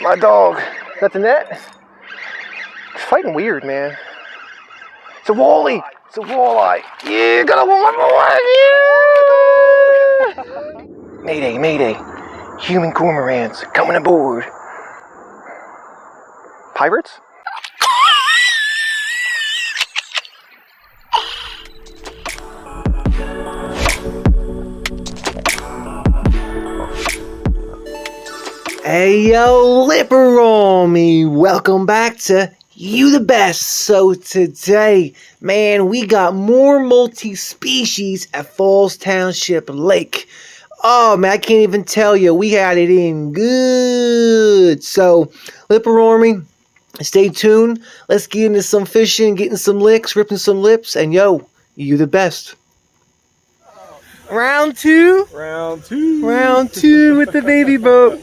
My dog. Got the net? It's fighting weird, man. It's a walleye. It's a walleye. Yeah, got a walleye. Yeah. Mayday, mayday. Human cormorants coming aboard. Pirates? Ayo Lipper ARMY, welcome back to You the Best. So today, man, we got more multi-species at Falls Township Lake. Oh man, I can't even tell you, we had it in good. So, Lipper ARMY, stay tuned. Let's get into some fishing, getting some licks, ripping some lips, and yo, you the best. Round two. Round two. Round two with the baby boat.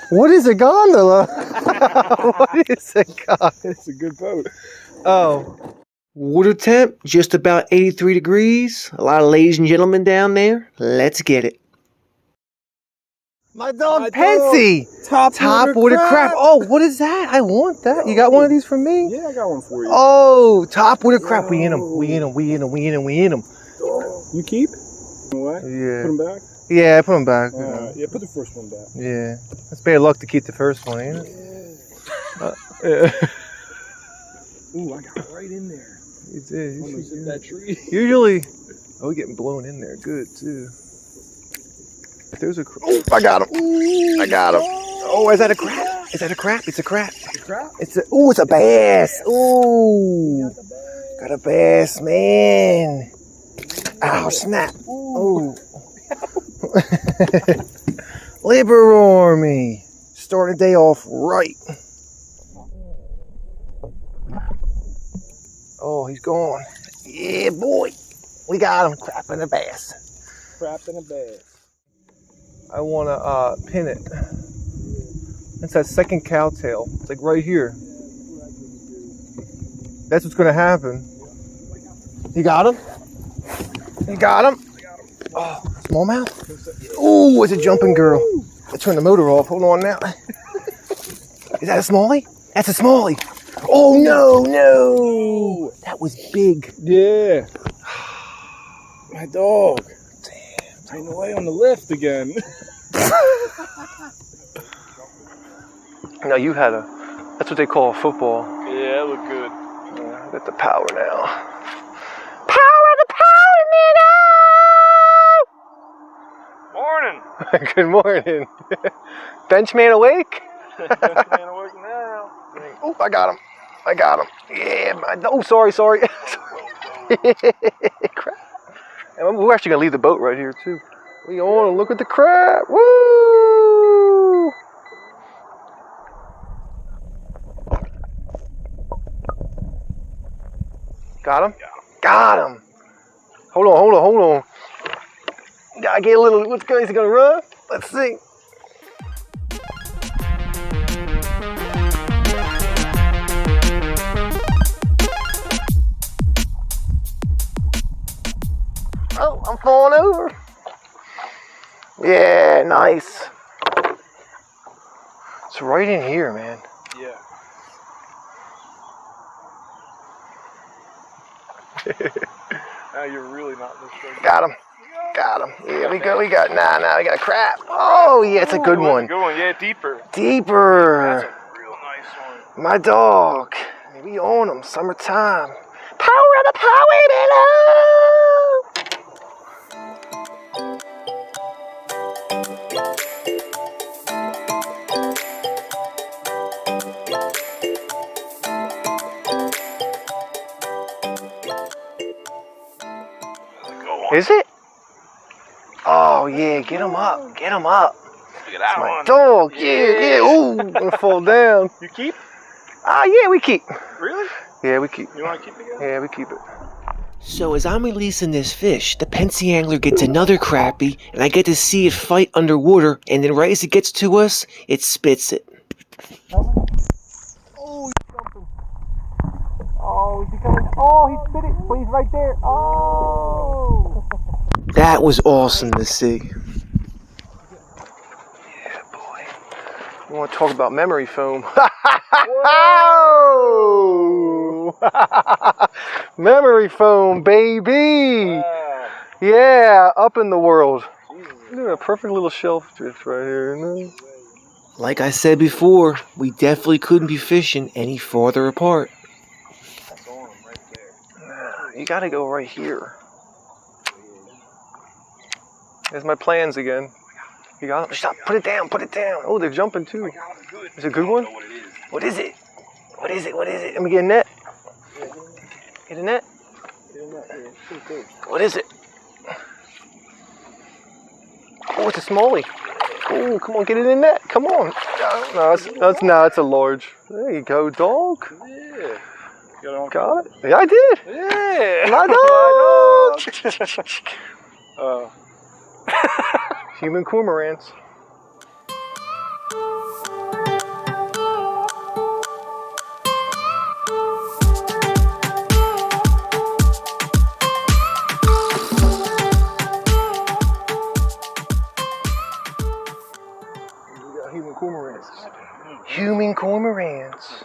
What is a gondola? What is a gondola? It's a good boat. Oh. Water temp, just about 83 degrees. A lot of ladies and gentlemen down there. Let's get it. My dog Pensy! Top water crab. Oh, what is that? I want that. You got one of these for me? Yeah, I got one for you. Oh, top water crab. We in them. We in them. We in them. We in them. We in them. You keep? What? Yeah. Put them back? Yeah, I put them back. Yeah, put the first one back. Yeah. That's bad luck to keep the first one, ain't it? Yeah. Ooh, I got right in there. You did. You almost hit that tree. Usually, we're getting blown in there good too. There's a. Oh, I got him. I got him. Oh, is that a crap? Is that a crap? It's a crap. It's a crap? It's a. Oh, it's a bass. Ooh, got a bass, man. Ow, snap. Ooh. Lipper ARMY, starting the day off right. Oh, he's gone. Yeah, boy. We got him. Crapping a bass. Crapping a bass. I want to pin it. It's that second cowtail. It's like right here. That's what's going to happen. You got him? You got him? Oh, smallmouth? Ooh, it's a jumping girl. I turned the motor off. Hold on now. Is that a smallie? That's a smallie. Oh, no, no. That was big. Yeah. My dog. Damn. Taking away on the lift again. No, you had a, that's what they call a football. Yeah, it looked good. Yeah, got the power now. Power the power, Morning. Good morning. Benchman awake? Benchman awake now. Oh, I got him. I got him. Yeah, oh, sorry. Crap. And we're actually going to leave the boat right here, too. We on and look at the crab. Woo! Got him? Got him. Hold on. Gotta get a little, what's good? Is he gonna run? Let's see. Oh, I'm falling over. Yeah, nice. It's right in here, man. Yeah. Now you're really not mistaken. Got him. Yeah, we got. Nah, we got a crap. Oh, yeah, it's a good one. Good one. Yeah, deeper. Deeper. That's a real nice one. My dog. We on them. Summertime. Power of the power below. Is it? Oh, yeah, get him up. Look at that one. Dog, yeah. Ooh, I'm gonna fall down. You keep? Yeah, we keep. Really? Yeah, we keep. You want to keep it again? Yeah, we keep it. So as I'm releasing this fish, the Pensy angler gets another crappie, and I get to see it fight underwater, and then right as it gets to us, it spits it. Oh, he's jumping. Oh, is he coming? Oh, he spit it, but he's right there. Oh! That was awesome to see. Yeah, boy. You want to talk about memory foam? Memory foam, baby! Wow. Yeah, up in the world. Look at a perfect little shelf drift right here. No? Like I said before, we definitely couldn't be fishing any farther apart. That's on them right there. You gotta go right here. There's my plans again. You got it? Stop, put it down, put it down. Oh, they're jumping too. Is it a good one? What is it? What is it? What is it? Let me get a net. Get a net. What is it? Oh, it's a smallie. Oh, come on, get it in net. Come on. No, it's a large. There you go, dog. Yeah. Got it? Yeah, I did. Yeah. My dog. Human cormorants. Human cormorants. Human cormorants.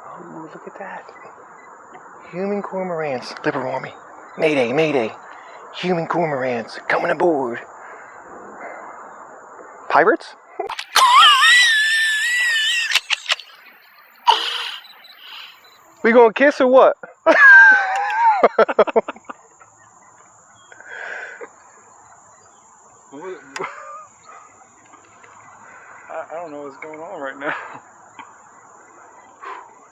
Oh, look at that. Human cormorants. Lipper Army. Mayday, mayday. Human cormorants coming aboard. Pirates? We gonna kiss or what? I don't know what's going on right now.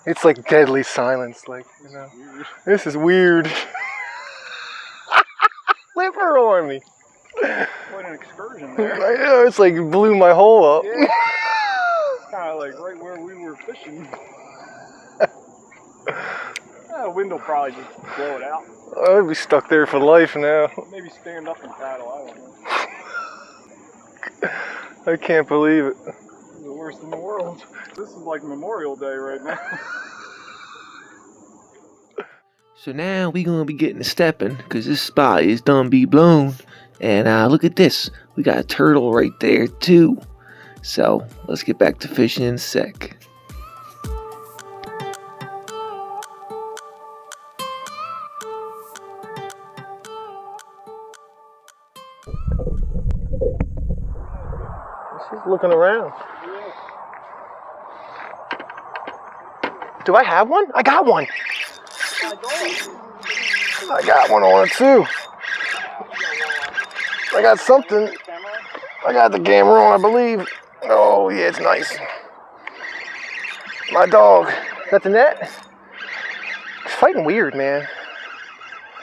It's like deadly silence, like, you know. This is weird. Lipper Army. Quite an excursion there. I know, it's like blew my hole up. Yeah. Kind of like right where we were fishing. The wind will probably just blow it out. I'd be stuck there for life now. Maybe stand up and paddle, I don't know. I can't believe it. The worst in the world. This is like Memorial Day right now. So now we gonna be getting to stepping, cause this spot is done be blown. And look at this, we got a turtle right there too. So let's get back to fishing in a sec. She's looking around. Do I have one? I got one. I got one on it too. I got something. I got the camera on, I believe. Oh yeah, it's nice. My dog. Is that the net? It's fighting weird, man.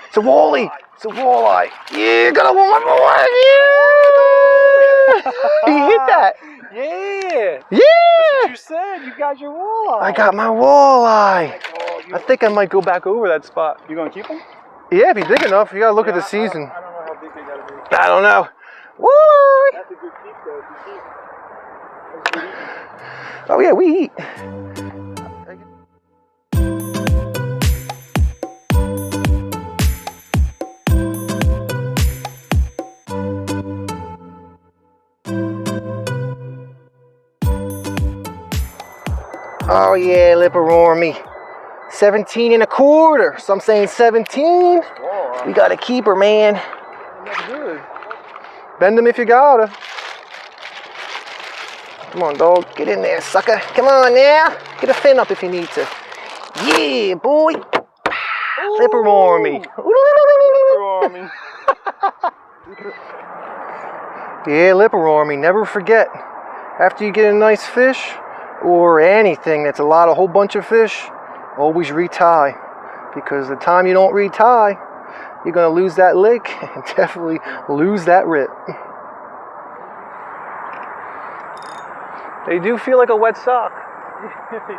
It's a walleye. It's a walleye. Yeah, got a walleye. Yeah. He hit that. Yeah. Yeah. That's what you said. You got your walleye. I got my walleye. I think I might go back over that spot. You gonna keep them? Yeah, if he's big enough, you gotta look at the season. I don't know how big they gotta be. I don't know. Woo! That's a good keep though. If you keep. Oh yeah, we eat. Oh yeah, Lipper Army. 17 and a quarter. Some saying 17. Whoa. We got a keeper, man. That's good. Bend them if you gotta. Come on, dog. Get in there, sucker. Come on now. Get a fin up if you need to. Yeah, boy. Lipper Army. Lipper Army. Yeah, Lipper Army. Never forget. After you get a nice fish, or anything that's a whole bunch of fish, always retie. Because the time you don't retie, you're going to lose that lick and definitely lose that rip. They do feel like a wet sock. They do, don't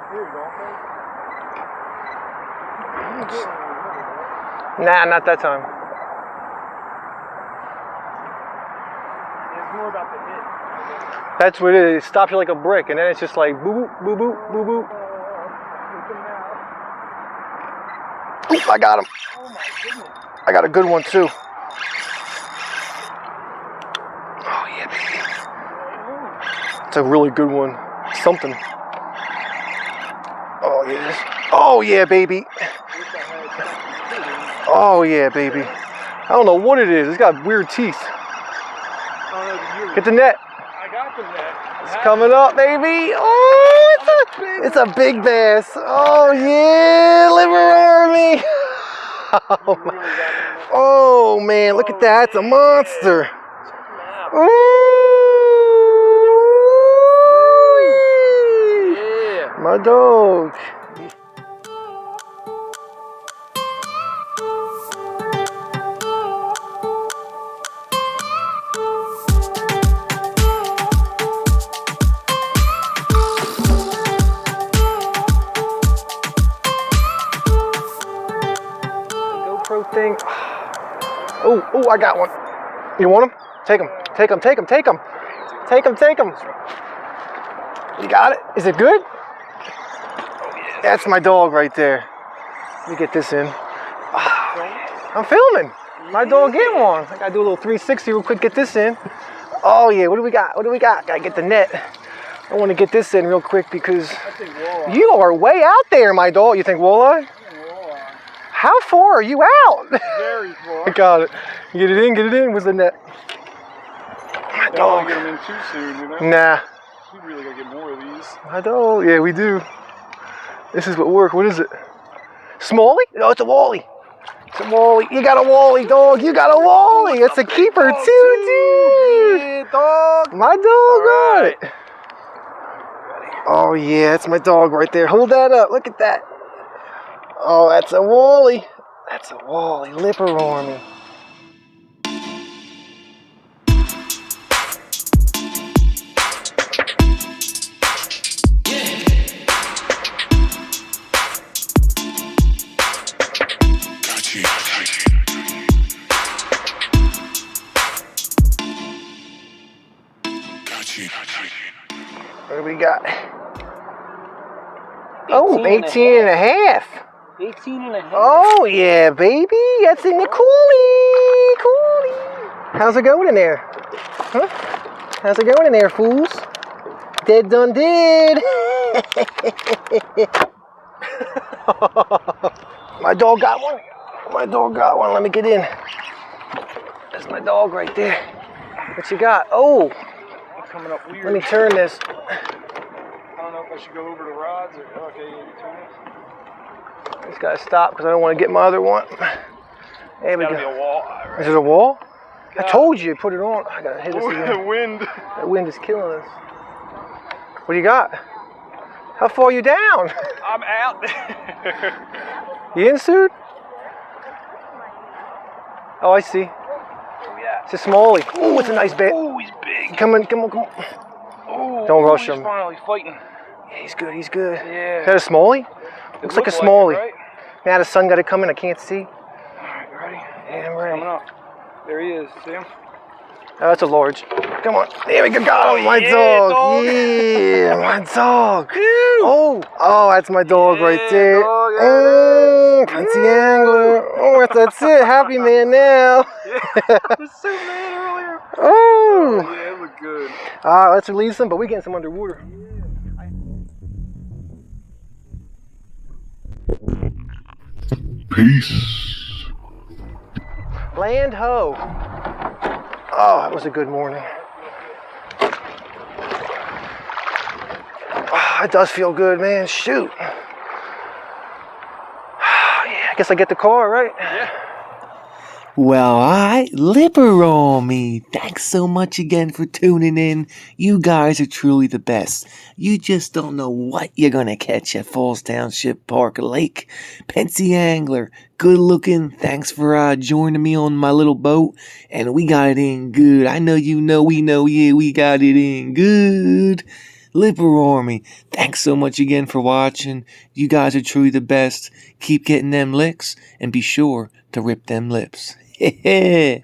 they? Nah, not that time. It's more about the hit. That's what it is. It stops you like a brick, and then it's just like boo boop, boo boop, boo boop. Oop, I got him. Oh my goodness. I got a good one too. Oh yeah, baby. It's a really good one. Something. Oh, yes. Oh, yeah, baby. Oh, yeah, baby. I don't know what it is. It's got weird teeth. Get the net. I got the net. It's coming up, baby. Oh, it's a big bass. Oh, yeah, Lipper ARMY. Oh, man, look at that. It's a monster. Ooh. Yeah. My dog. Thing. Oh, I got one. You want him? Take him. Take him. Take him. Take him. Take him. Take him. You got it? Is it good? That's my dog right there. Let me get this in. I'm filming. My dog get one. I gotta do a little 360 real quick. Get this in. Oh yeah. What do we got? What do we got? Gotta get the net. I want to get this in real quick because you are way out there, my dog. You think walleye? How far are you out? Very far. I got it. Get it in, with the net. My dog. Don't get them in too soon, you know? Nah. We really gotta get more of these. My dog. Yeah, we do. This is what works. What is it? Smalley? No, it's a walleye. It's a walleye. You got a walleye, dog. You got a walleye. It's a keeper too, dude. Yeah, dog. My dog got it. Oh yeah, it's my dog right there. Hold that up. Look at that. Oh, that's a walleye. That's a walleye. Lipper ARMY. What do we got? 18 and a half. 18 and a half. Oh, yeah, baby. That's in the coolie. How's it going in there? Huh? How's it going in there, fools? Dead done did. My dog got one. My dog got one. Let me get in. That's my dog right there. What you got? Oh. It's coming up weird. Let me turn this. I don't know if I should go over the rods or... Okay, you turn it. Just gotta stop because I don't want to get my other one. There we go. Be a walleye, right? Is it a wall? I told you, put it on. I gotta hit this again. The wind. The wind is killing us. What do you got? How far are you down? I'm out. You in, suit? Oh, I see. Yeah. It's a smallie. Oh, it's a nice bait. Oh, he's big. Come on. Oh, Don't rush him. He's finally fighting. Yeah, he's good. Yeah. Is that a smallie? Looks like a smallie. It, right? Now the sun got to come in. I can't see. Alright, you ready? Yeah, I'm ready. Coming up. There he is. See him? Oh, that's a large. Come on. There we go. Got him. My dog. Yeah, my dog. Oh, that's my dog right there. Dog, Fancy angler. Oh, that's it. Happy man now. The suit man earlier. Oh. Yeah, it looked good. All right, let's release them, but we're getting some underwater. Peace. Land ho. Oh, that was a good morning. Oh, it does feel good, man. Shoot. Yeah, I guess I get the car, right? Yeah. Well, alright, Lipper ARMY. Thanks so much again for tuning in. You guys are truly the best. You just don't know what you're gonna catch at Falls Township Lake. Pensy angler, good looking. Thanks for joining me on my little boat, and we got it in good. I know you know, we know, yeah, we got it in good. Lipper ARMY, thanks so much again for watching. You guys are truly the best. Keep getting them licks, and be sure to rip them lips. Hehe.